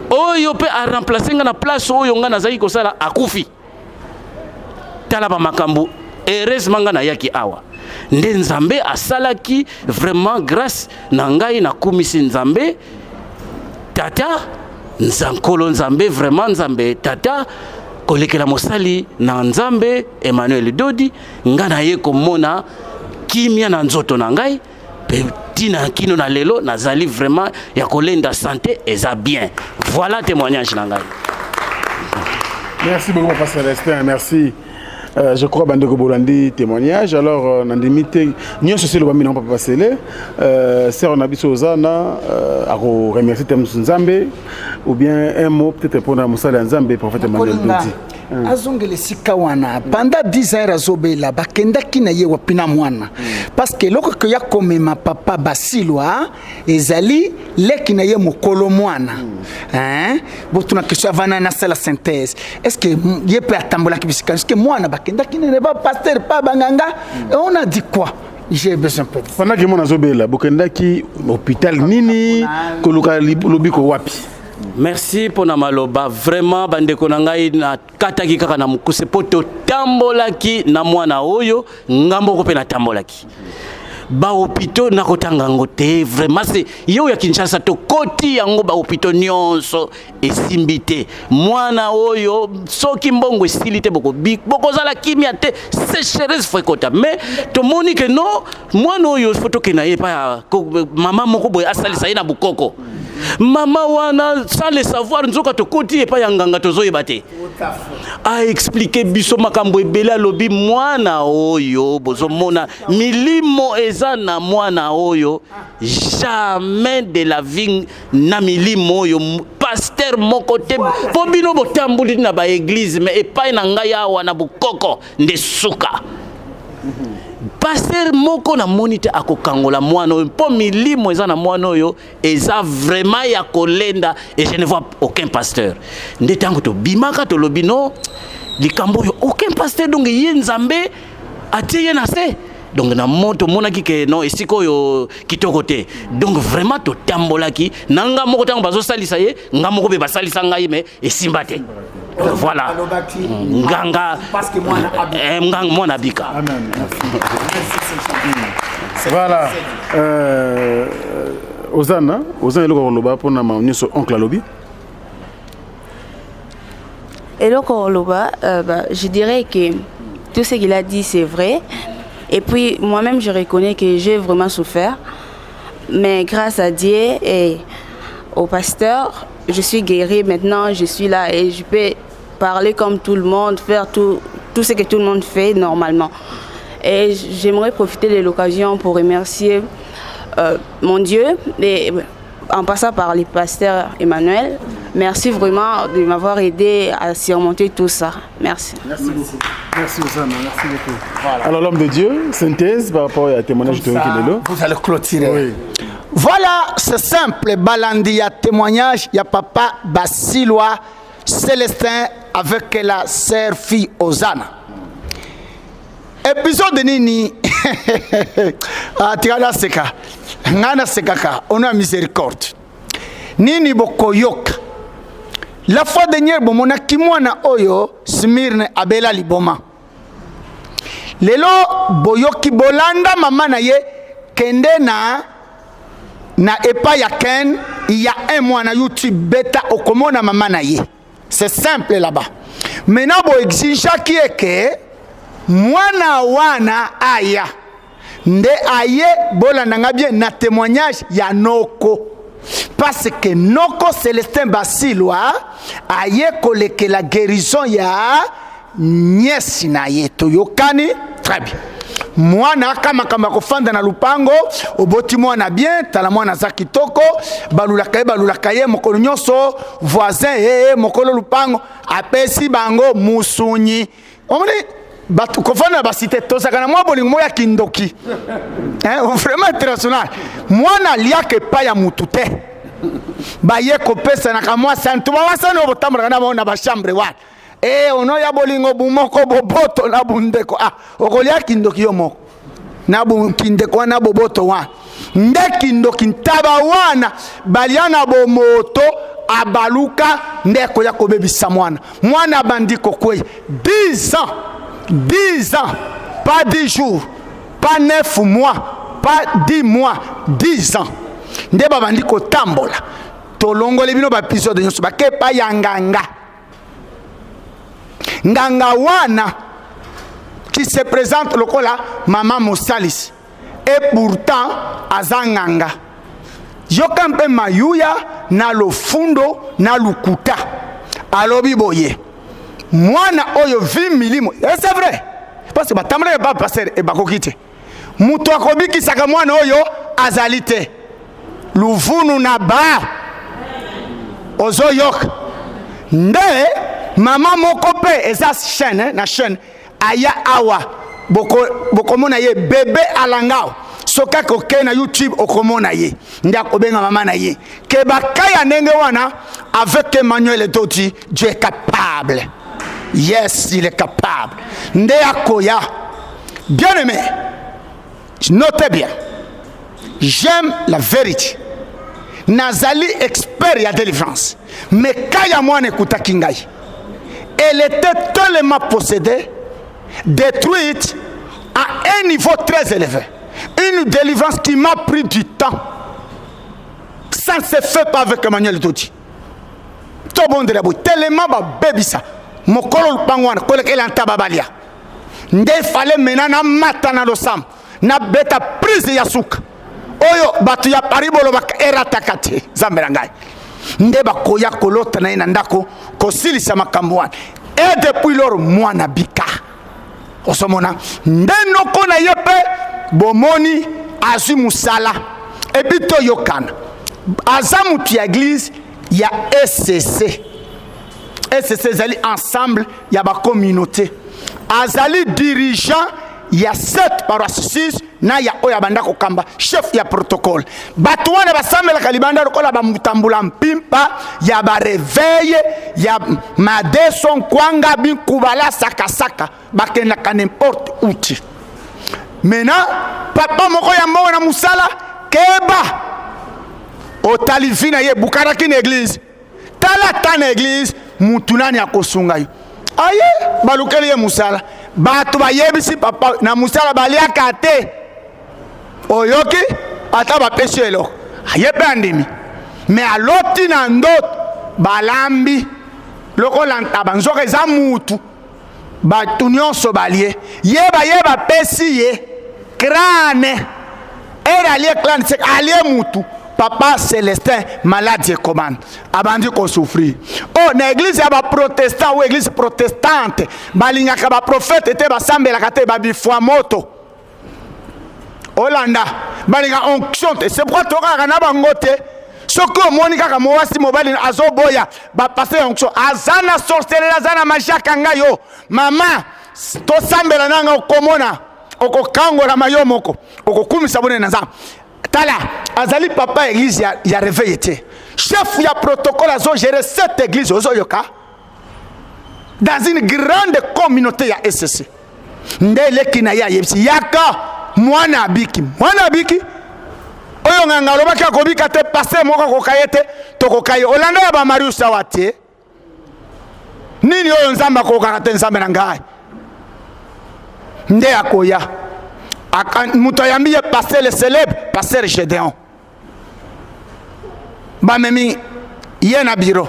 Oyo pe a remplacer na place oyo nga nazaki kosala akufi. Tala ba makambo heureusement nga na yaki awa. Nde Nzambe asalaki vraiment grâce na ngai na kumisi Nzambe tata Nzankolo Nzambe vraiment Nzambe tata kolekela mosali na Nzambe Emmanuel Dodi ngana ye komona kimia na nzoto na ngai tina kino na lelo nazali vraiment ya kolenda santé eza bien. Voilà témoignage na ngai.
Merci beaucoup Pasteur Célestin, merci. Je crois Bandeko Bolandi témoignage. Alors, Nandimite, nous sommes le Bamina Papa Sélé. C'est on a biso Ozana, à remercier Temus Nzambe, ou bien un mot peut-être pour Moussa Nzambe, prophète Emmanuel Dodi.
Azongele sikawana pendant 10 ans razobela bakendaki na ye wapina mwana parce que loko que ya komema papa basilwa ezali leki na ye mokolo mwana hein botuna question avana na sala synthèse est-ce que ye peut atambola kibisika est-ce que mwana bakendaki ne pas pasteur pas banganga et on a dit quoi. J'ai besoin peu.
Pendant que mon azobela bokendaki hôpital nini koluka lobiko wapi.
Merci pour na maloba vraiment bandeko na ngai na kataki kaka na mukuse poto tambolaki na mwana oyo ngambo ko pe na tambolaki ba hôpitaux na kotanga ngote vraiment c'est yo ya Kinshasa to koti yango ba hôpitaux nyonso esimbite mwana oyo soki mbongo esilite boko zala kimia te sécheresse fréquente mais to moni que non mwana oyo photo ke na ye pa mama moko boy asali sa na bukoko Maman wana sans le savoir nzoka to koti e pa yanganga tozo yebate a expliquer biso makambo ebela lobi mwana oyo bozomona milimo eza na mwana oyo jamais de la vie na milimo oyo pasteur moko te po bino botambuli na ba église mais e pa na ngai awa na bukoko nde suka pasteur moko na monite akokangola mwana oyo po milimo eza na mwana oyo eza vraiment ya kolenda et je ne vois aucun pasteur nde tango to bimaka to lobino likambo yo aucun pasteur donc ye Nzambe atie na se donc na moto monaki ke non esiko yo kitoko te donc vraiment to tambolaki nanga moko tango bazo salisa ye nga moko be basalisa ngai mais esimba te. Voilà. Nganga parce que moi na bika.
Amen. Voilà. Ozana eloko loba pona ma nyoso oncle lobi.
Eloko Loba, je dirais que tout ce qu'il a dit, c'est vrai. Et puis, moi-même, je reconnais que j'ai vraiment souffert. Mais grâce à Dieu et au pasteur, je suis guérie. Maintenant, je suis là et je peux parler comme tout le monde, faire tout ce que tout le monde fait normalement. Et j'aimerais profiter de l'occasion pour remercier mon Dieu, et en passant par le pasteur Emmanuel. Merci vraiment de m'avoir aidé à surmonter tout ça. Merci.
Merci beaucoup. Merci Osana, merci beaucoup. Voilà. Alors l'homme de Dieu, synthèse par rapport à témoignage de Kelelo.
Vous allez clôturer.
Oui.
Voilà, c'est simple. Balandi, il y a témoignage, il y a papa Basilois Célestin avec la sœur fille Osana. Épisode nini atikala seka ngana sekaka on a miséricorde nini bokoyoka la fois dernière bomona kimwana oyo Smirne abela liboma lelo boyoki bolanda mama na ye kende na epa ya Ken il y a un mois na YouTube beta okomona mama na ye c'est simple là-bas maintenant bo exige qui est que mwana wana aya nde aye bolanda nga bien na témoignage ya Noko parce que Noko Célestin Basilois aye koleke la guérison ya nyesi na ye toyokani très bien mwana kama kofanda na lupango oboti mwana bien tala mwana za kitoko balulaka ye mokolo nyonso voisin mokolo lupango apesi bango musunyi omoni batu kofana basite tosakana mwa bolingo moya kindoki vraiment international mwana liake pa ya mutu te baye kopesa na kamwa santu bawasana obotambula na bona ba chambre wa ono ya bolingo bumoko boboto na bundeko okolia kindoki yo moko na bundeko na boboto wa nde kindoki ntaba wana baliana bomoto abaluka ndeko ya kobebisa mwana bandiko kwe 10 ans, pas 10 jours, pas 9 mois, pas 10 mois, 10 ans. Nde babandi ko tambola. Tolongo lebino ba episode nyonso ba ke pa yanganga. Nganga wana qui se présente lokola maman Mosalis et pourtant azanganga. Yokampe mayuya na lofundo na lukuta. Alobi boye. Mwana oyo vi milimo c'est vrai parce que batamre ba passer e bakokite mutu akobiki saka mwana oyo azalite luvunu na ba ozo yok nde mama moko pe eza chaîne na chaîne aya awa boko mona ye bébé alangao soka koke na YouTube okomona ye nda kobenga mama na ye ke bakaya ndenge wana avec Emmanuel Toti Dieu est capable. Yes, il est capable. Ndeakoya. Bien aimé, notez bien. J'aime la vérité. Nazali expert ya délivrance. Mais kaya mwana kuta kingai. Elle était tellement possédée, détruite à un niveau très élevé. Une délivrance qui m'a pris du temps. Ça ne se fait pas avec Emmanuel Toti. Tout bon de la bouille. Tellement ba baby ça. Mokolo pangwana koleke lanta babalia nde fale menana mata na losam na beta prise ya suka oyo batu ya paribolo baka eratakate zamberangai nde bakoya kolota na ina ndako kosilisa makambo wana et depuis lors mwana bika osomona nde Noko na yepe bomoni azu musala ebito yokana azamu tu église ya SCC SCC zali ensemble ya ba communauté azali dirigeant ya 7 paroisses na ya oya banda ko kamba chef ya protocole batu wana basambela kalibanda lokola ba mutambula mpimpa ya ba réveil ya madeson kwanga binkubala saka bakenda ka n'importe où. Maintenant papa moko ya mwana musala keba otalivina ye bukaraki na église tala tana église mutunani akosunga yo aye balukeli ye musala batu bayebisi papa na musala baliaka te oyoki ata bapesi eloko aye pe andimi mais aloti na ndoto balambi lokola ntaba nzoka eza mutu batu nyonso balie yeba pesi ye crâne alie crâne c'est alie mutu papa Célestin malade commande abandi ko souffrir oh na église ya ba protestant ou église protestante balingaka ba prophète te basambela kate ba bifwa moto Olanda balinga onction te c'est pourquoi toka na bango te soko omoni kaka mwasi mobali azoboya ba passer onction azana sorcellerie azana magia kanga yo mama to sambela nanga okomona okokangola mayo moko okokumisa bone na nzambe tala azali papa église ya réveil te chef ya protocole azo gérer cette église ozoyoka dans une grande communauté ya SCC ndele kina ya yebisi yaka mwana biki oyo nganga lobaki akobika te passer moko kokaye te tokokaye olanda ya ba Marius awate nini oyo nzamba kokaka te nzambe na ngai nde akoya muto yambi passer le célèbre passer Gédéon bamemi ye na bureau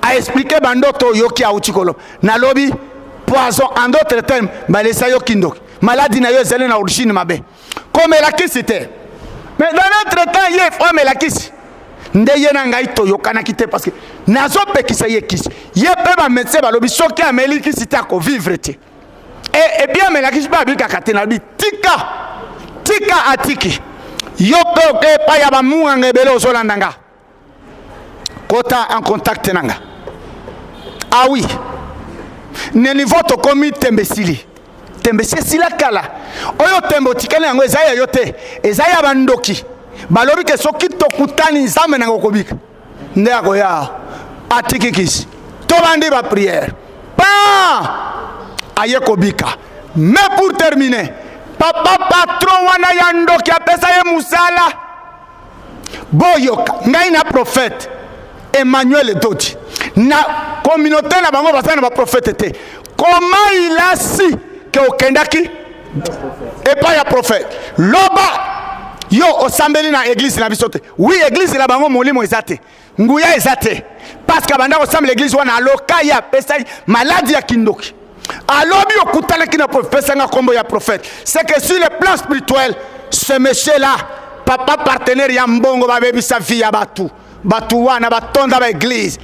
a expliqué bandoto yoki autikolo na lobi poison en d'autres termes balesa yo kindoki maladie na yo zele na origine mabe comme la kisite mais dans notre temps ye femme la kisi nde ye na ngai to yokana kite parce que nazo pekisa ye kisi ye pe ba médecin balobi soki ameli kisite ko vivre te et bien mais la kisi ba bi kakate na bi tika atiki yo pe ke pa ya ba muanga ngebele ozolandanga kota en contact nanga ah oui ne niveau to komi tembesili sila kala oyo tembo tikene yango ezaya yote ezaya bandoki balobi ke soki tokutani nzambe nango kobika nde akoya atikikisi to bandi ba prière pa aye kobika mais pour terminer papa patron wana ya ndoki apesa ye musala boyoka ngai na prophète Emmanuel Dodi na communauté na bango basana ba prophète te comment il a si que okendaki et pas ya prophète loba yo osambeli na église na bisote oui église la bango molimo ezate nguya ezate parce que banda osambeli l'église wana aloka ya pesa maladie ya kindoki alobi okutana kina pesa nga kombo ya prophète c'est que sur le plan spirituel ce monsieur là papa partenaire ya mbongo ba bebi sa vie ya batu wana batonda ba église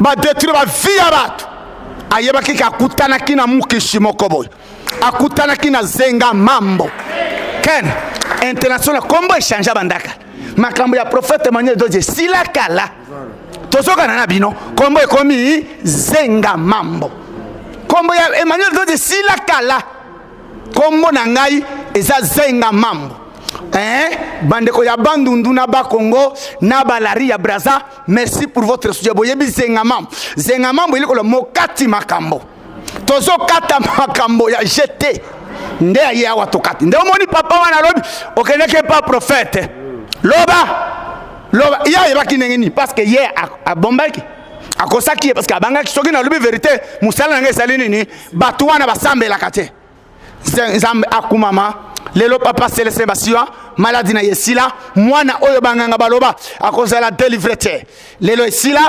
ba détruire ba vie ya batu ayeba kika akutana kina mukishi mokoboy akutana kina zenga mambo ken international kombo échange bandaka makambo ya prophète Emmanuel Dodi sila kala tozoka na bino kombo ekomi zenga mambo kombo ya Emmanuel Dodi sila kala kombo na ngai eza zenga mambo bandeko ya bandundu na ba Congo na balari ya Braza merci pour votre soutien boyebi zenga mambo iliko le mokati makambo tozo kata makambo ya jeté nde ya watokati nde omoni papa wana lobi okeneke pas prophète loba ya yebaki nengeni parce que hier a bombaki akosaki parce que abangaki soki na lobi vérité musala nanga esali nini batu wana basambela kate nzambe akumama lelo papa Célestin basiwa maladie na yesila mwana oyo banganga baloba akozala délivrer te lelo esila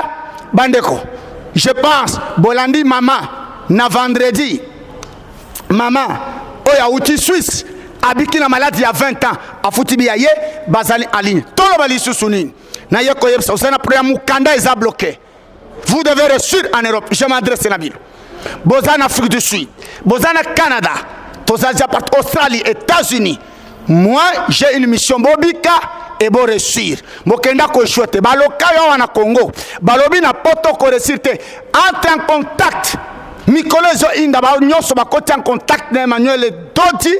bandeko je pense bolandi mama na vendredi mama oyo auti Suisse abiki na maladie à 20 ans afuti biaye bazali en ligne tolo bali susuni na yeko yebsa osana programme mukanda eza bloqué vous devez réussir en Europe je m'adresse na bino bozana Afrique du Sud bozana Canada Australie, États-Unis. Moi, j'ai une mission bobika et bon réussir. Mokenda ko chouette. Baloka yo wana Congo. Balobi na poto ko réussir te. Entre en contact. Mikolezo inda ba nyonso ba koti en contact na Emmanuel Dodi.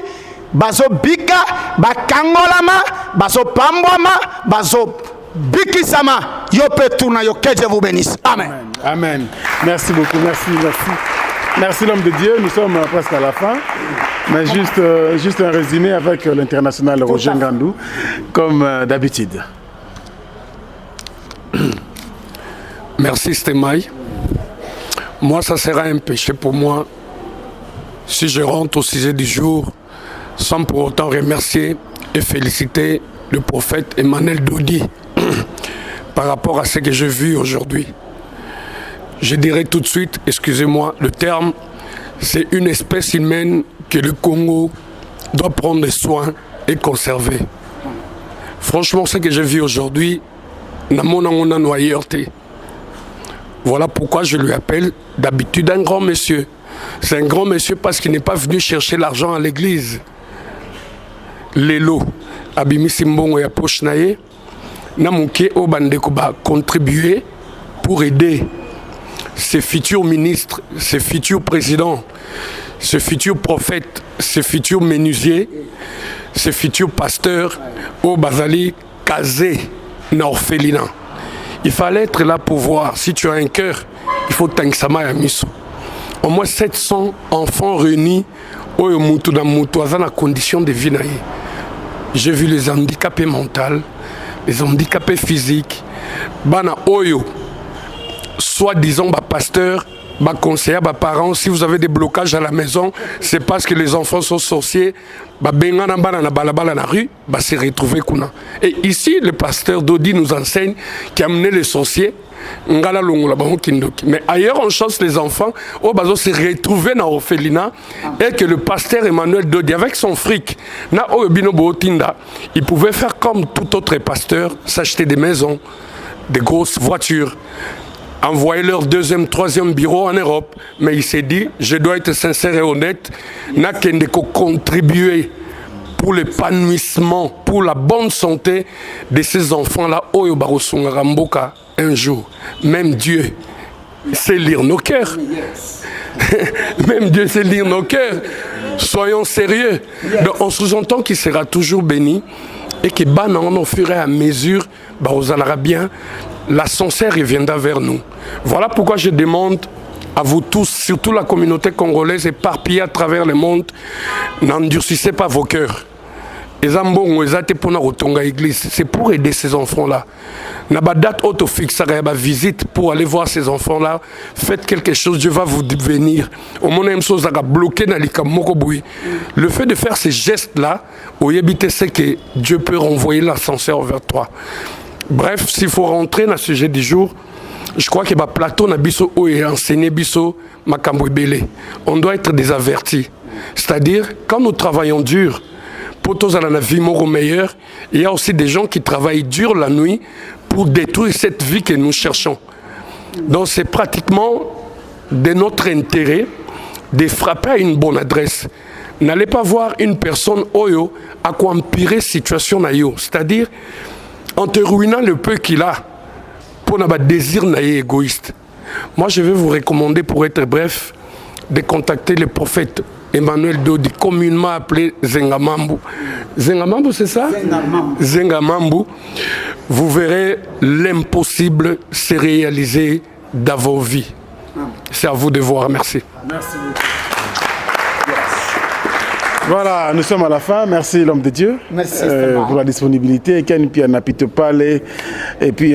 Bazo bika, ba kangolama, bazo pambwama, bazo bikisama. Yo petuna yo que Dieu vous bénisse. Amen.
Amen. Merci beaucoup. Merci. Merci l'homme de Dieu, nous sommes presque à la fin, mais juste un résumé avec l'international Roger Ngandou, comme d'habitude.
Merci Stémaï. Moi, ça sera un péché pour moi si je rentre au sujet du jour sans pour autant remercier et féliciter le prophète Emmanuel Dodi par rapport à ce que j'ai vu aujourd'hui. je dirais tout de suite, excusez-moi le terme, c'est une espèce humaine que le Congo doit prendre soin et conserver. Franchement, ce que je vis aujourd'hui, voilà pourquoi je lui appelle d'habitude un grand monsieur. C'est un grand monsieur parce qu'il n'est pas venu chercher l'argent à l'église. Lelo, Abimi Simbongo ya poche naye, Namuke Obandeko ba contribuer pour aider ces futurs ministres, ces futurs présidents, ces futurs prophètes, ces futurs menuisiers, ces futurs pasteurs au Bazali Kazé na orphelinat. Il fallait être là pour voir. Si tu as un cœur, il faut Tangsama ya miso. Au moins 700 enfants réunis au Mutu dans Mutu dans condition de vie. J'ai vu les handicapés mentaux, les handicapés physiques, bana oyo, soi-disant pasteur, conseiller, parents, si vous avez des blocages à la maison, c'est parce que les enfants sont sorciers, se retrouver. Et ici, le pasteur Dodi nous enseigne qui a amené les sorciers. Mais ailleurs, on chasse les enfants, se retrouver dans l'orphelinat, et que le pasteur Emmanuel Dodi, avec son fric, il pouvait faire comme tout autre pasteur, s'acheter des maisons, des grosses voitures, envoyer leur deuxième, troisième bureau en Europe. Mais il s'est dit, je dois être sincère et honnête, n'a qu'un contribuer pour l'épanouissement, pour la bonne santé de ces enfants-là, Oyo Barosunga Ramboka, un jour. Même Dieu sait lire nos cœurs. Même Dieu sait lire nos cœurs. Soyons sérieux. Donc, on sous-entend qu'il sera toujours béni et que Banan, au fur et à mesure, Barozalara bien, la sincère reviendra vers nous. Voilà pourquoi je demande à vous tous, surtout la communauté congolaise éparpillée à travers le monde, n'endurcissez pas vos cœurs. C'est pour aider ces enfants-là. N'a pas date autofixe, visite pour aller voir ces enfants-là. Faites quelque chose, Dieu va vous venir. Le fait de faire ces gestes-là, c'est que Dieu peut renvoyer l'ascenseur vers toi. Bref, s'il faut rentrer dans le sujet du jour, je crois que Platon a enseigné on doit être des avertis. C'est-à-dire, quand nous travaillons dur, pour tous à la vie meilleure, il y a aussi des gens qui travaillent dur la nuit pour détruire cette vie que nous cherchons. Donc c'est pratiquement de notre intérêt de frapper à une bonne adresse. N'allez pas voir une personne oyo à quoi empirer situation nayo, c'est-à-dire en te ruinant le peu qu'il a pour n'avoir désir naïe égoïste. Moi je vais vous recommander, pour être bref, de contacter le prophète Emmanuel Dodi, communément appelé Zengamambu. Zengamambu, c'est ça? Zengamambu. Vous verrez l'impossible se réaliser dans vos vies. C'est à vous de voir. Merci.
Merci beaucoup. Voilà, nous sommes à la fin. Merci l'homme de Dieu.
Merci
pour la disponibilité. Ken Piana Pitopale et puis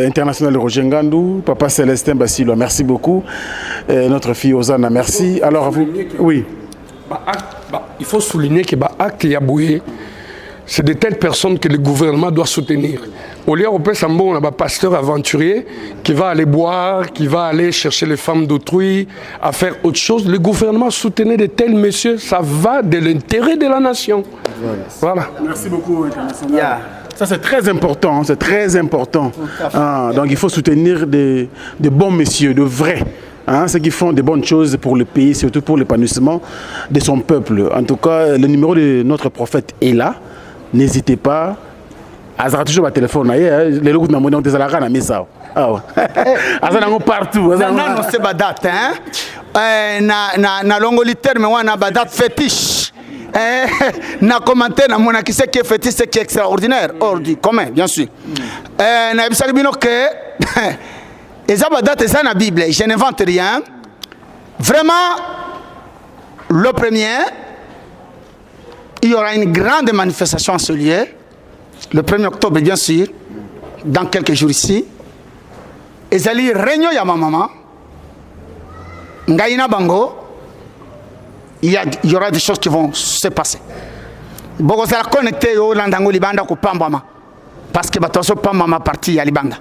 international Roger Ngandou, Papa Célestin Bassilo. Merci beaucoup. Notre fille Ozana, merci. Alors vous, oui.
Il faut souligner que Acte Yaboué, c'est de telles personnes que le gouvernement doit soutenir. Au lieu on peut on a un pasteur aventurier qui va aller boire, qui va aller chercher les femmes d'autrui, à faire autre chose. Le gouvernement soutenait de tels messieurs, ça va de l'intérêt de la nation. Voilà.
Merci beaucoup, international. Yeah. Ça c'est très important, c'est très important. Donc il faut soutenir de bons messieurs, de vrais. Ceux qui font de bonnes choses pour le pays, surtout pour l'épanouissement de son peuple. En tout cas, le numéro de notre prophète est là. N'hésitez pas. Azara toujours ma téléphone. Les locaux na monnaie on des alara na misa. Azara ngo partout.
Non, c'est pas date na longolitaire mais on a date fétiche. Na commentaire na mona qui c'est qui est fétiche, c'est qui est extraordinaire, hors du commun bien sûr. Na bisaki bino que et ça, c'est ça la Bible. Je n'invente rien. Vraiment, le premier, il y aura une grande manifestation en ce lieu. Le 1er octobre, bien sûr, dans quelques jours ici. Et ça y réunion ya ma maman. Ngaïna Bango. Il y aura des choses qui vont se passer. Bon, ça va connecter au Landango Libanda au Pambama. Parce que Batoso Pambama parti à Libanda.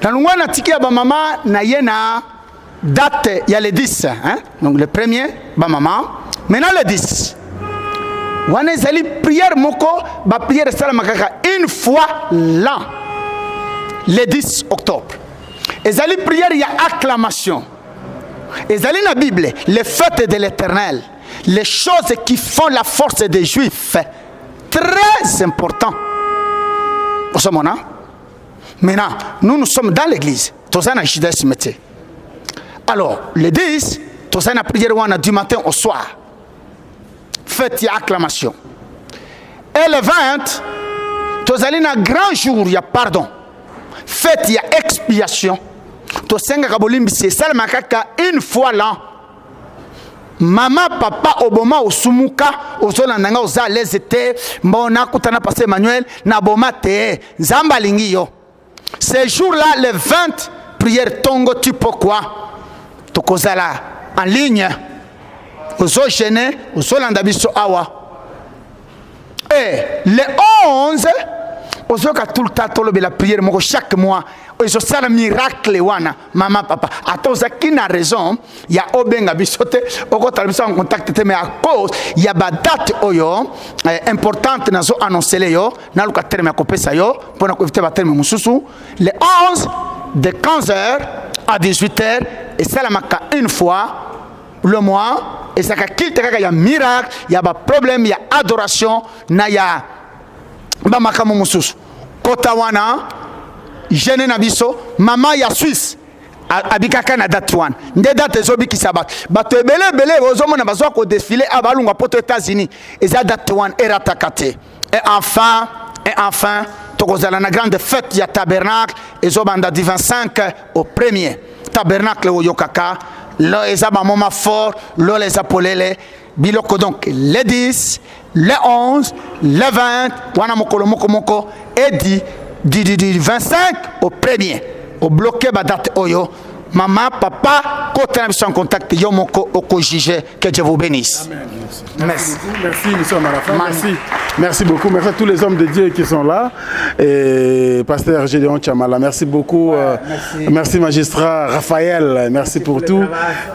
na lungwana tiki ya ba mama na yena date il y a le 10 hein? Donc le premier ba mama maintenant le 10 wana ezali prière moko ba prière salama kaka une fois l'an le 10 octobre ezali prière il y a acclamation ezali na Bible les fêtes de l'Éternel les choses qui font la force des Juifs très important maintenant nous sommes dans l'église tozana judaïsme. Alors, le 10, tu as une prière du matin au soir. Faites y acclamation. Et le 20, tu as un grand jour, il y a pardon. Faites y expiation. Tu as une fois l'an. Maman, papa, Obama, Osumuka, Ozolandanga, Ozalez, Mona, Koutana, Passé Emmanuel, Naboma, Te, Zambalingio. Ces jours-là, le 20, prière Tongo, tu pourquoi? Tokozala en ligne ozo gêné ozo landabiso awa et le 11 ozo ka tout le temps tolobe la prière moko chaque mois ozo sala miracle wana maman papa atoza qui na raison ya obenga bisote oko talbisa en contact te mais à cause ya ba date oyo importante nazo annoncer yo na luka terme ya kopesa yo pona ko éviter ba terme mususu le 11 de 15h à 18h et ça la maka une fois le mois et ça qu'il y a miracle il y a pas problème il y a adoration na ya ba makamu mususu kotawana jeune na biso mama ya Suisse abika kana date one nde date zobi ki sabat bato ebele ozomona bazwa ko défiler abalunga poto États-Unis et ça date one era takate et enfin tokozala na grande fête ya tabernacle et zobanda du 25 au 1er tabernacle au yokaka là ezaba moment fort là les apolele biloko donc le 10 le 11 le 20 wana mokolo moko et du 25 au 1er au bloqué ba date oyo maman papa côté en contact yo moko oko juger que Dieu vous bénisse.
Amen. Merci. Nous sommes à la fin. Merci beaucoup. Merci à tous les hommes de Dieu qui sont là. Et pasteur Gédéon Chamala, merci beaucoup. Merci magistrat Raphaël, merci pour tout.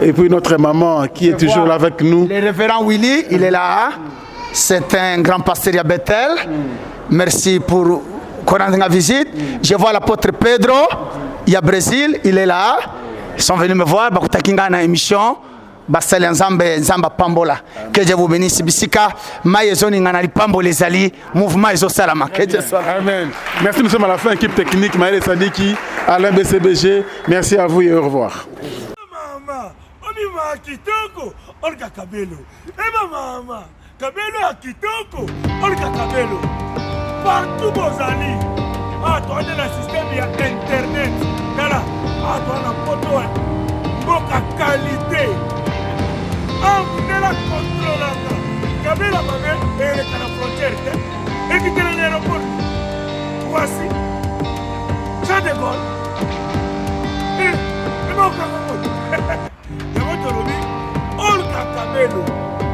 Et puis notre maman qui est toujours là avec nous.
Le révérend Willy, il est là. C'est un grand pasteur à Bethel. Merci pour qu'on rende la visite. Je vois l'apôtre Pedro, il y a Brésil, il est là. Ils sont venus me voir, bakutakinga na émission, basali nzamba pambola. Que Dieu vous bénisse bisika, maïezoni ngana li pambola ezali, mouvement ezo salama. Que Dieu soit.
Amen. Merci, nous sommes à la fin, équipe technique, Maël Sadiki, Alain BCBG. Merci à vous et au revoir.
Maman, on y va à Kitoko, Olga Kabelo. Maman, Kabelo à Kitoko, Olga Kabelo. Partout vos amis. Ah, toi, on est le système, il y a Internet. Voilà. Ah, toi, la photo, mboka qualité. Ah, vous êtes la contrôle. Kabelo, ma mère, elle est à la frontière. Et qui est l'aéroport. Voici. Jean de Gaulle. Et mon camarade. Et votre lobby, Olga Kabelo.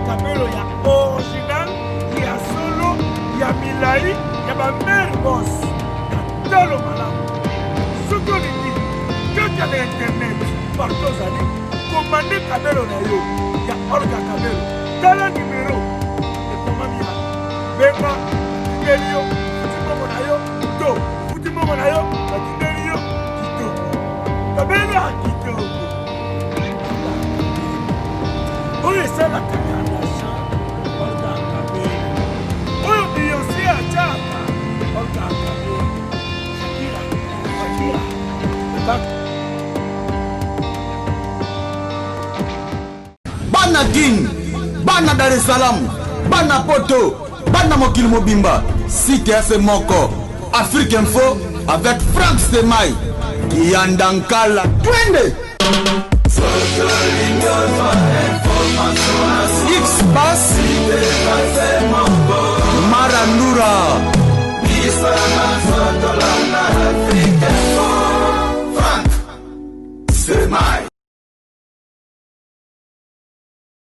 Kabelo, il y a original, il y a solo, il y a Milai, il y a ma mère boss. Il y a Talo Malam. Ce qu'on dit, que tu as l'internet, partout aux années, commandez Kabelo na yo, il y a Olga Kabelo. Dans le numéro, et comment il y a Bema, Tiberio, Futimo Nayo, To, Futimo Nayo, Tiberio, Kito. Kabelo a Kito. Oui, c'est la Kabelo. Olga Kabelo. Oui, il y a aussi à Tchaka. Olga Kabelo. Shakira.
Bana King, Bana Dar es Salaam, Bana Poto, Bana Mokil Mobimba, CTS Moko, Afrique Info avec Franck Stemai, Yandankala, Twende.